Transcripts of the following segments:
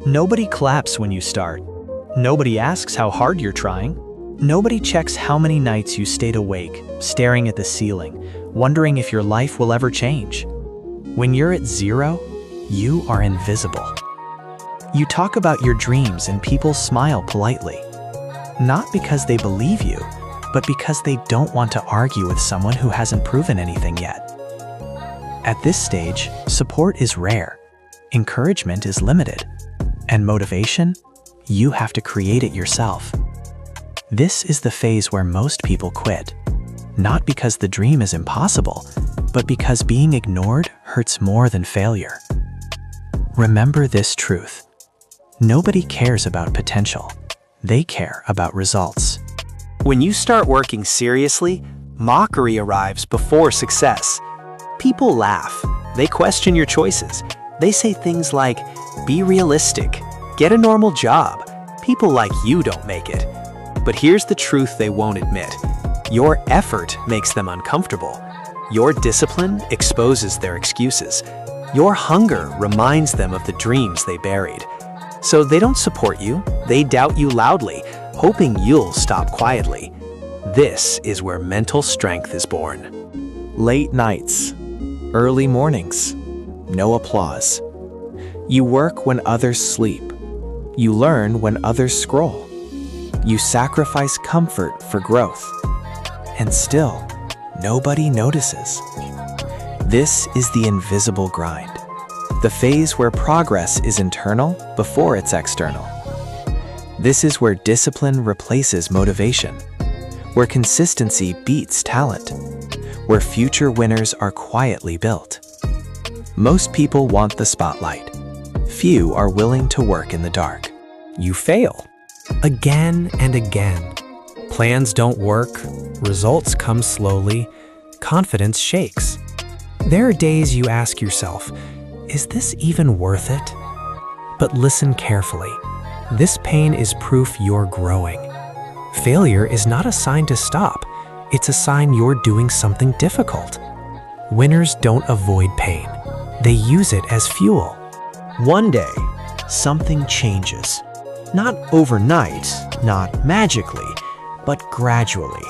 Nobody claps when you start. Nobody asks how hard you're trying. Nobody checks how many nights you stayed awake, staring at the ceiling, wondering if your life will ever change. When you're at zero, you are invisible. You talk about your dreams and people smile politely. Not because they believe you, but because they don't want to argue with someone who hasn't proven anything yet. At this stage, support is rare, encouragement is limited, and motivation, you have to create it yourself. This is the phase where most people quit, not because the dream is impossible, but because being ignored hurts more than failure. Remember this truth. Nobody cares about potential. They care about results. When you start working seriously, mockery arrives before success. People laugh. They question your choices. They say things like, be realistic, get a normal job. People like you don't make it. But here's the truth they won't admit. Your effort makes them uncomfortable. Your discipline exposes their excuses. Your hunger reminds them of the dreams they buried. So they don't support you, they doubt you loudly, hoping you'll stop quietly. This is where mental strength is born. Late nights, early mornings, no applause. You work when others sleep. You learn when others scroll. You sacrifice comfort for growth. And still, nobody notices. This is the invisible grind. The phase where progress is internal before it's external. This is where discipline replaces motivation, where consistency beats talent, where future winners are quietly built. Most people want the spotlight. Few are willing to work in the dark. You fail. Again and again. Plans don't work, results come slowly, confidence shakes. There are days you ask yourself, is this even worth it? But listen carefully. This pain is proof you're growing. Failure is not a sign to stop. It's a sign you're doing something difficult. Winners don't avoid pain. They use it as fuel. One day, something changes. Not overnight, not magically, but gradually.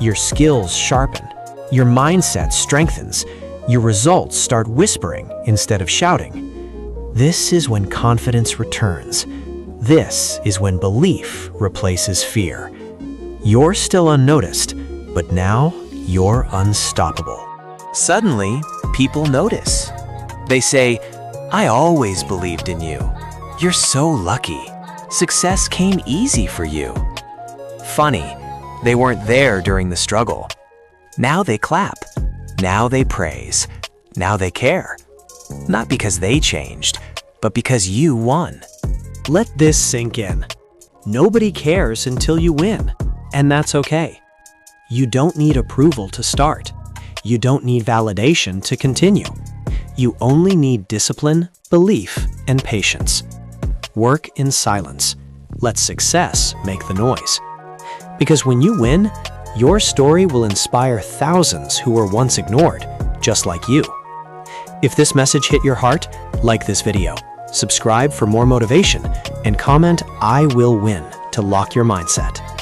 Your skills sharpen, your mindset strengthens, your results start whispering instead of shouting. This is when confidence returns. This is when belief replaces fear. You're still unnoticed, but now you're unstoppable. Suddenly, people notice. They say, I always believed in you. You're so lucky. Success came easy for you. Funny, they weren't there during the struggle. Now they clap. Now they praise. Now they care. Not because they changed, but because you won. Let this sink in. Nobody cares until you win, and that's okay. You don't need approval to start. You don't need validation to continue. You only need discipline, belief, and patience. Work in silence. Let success make the noise. Because when you win, your story will inspire thousands who were once ignored, just like you. If this message hit your heart, like this video, subscribe for more motivation, and comment "I will win" to lock your mindset.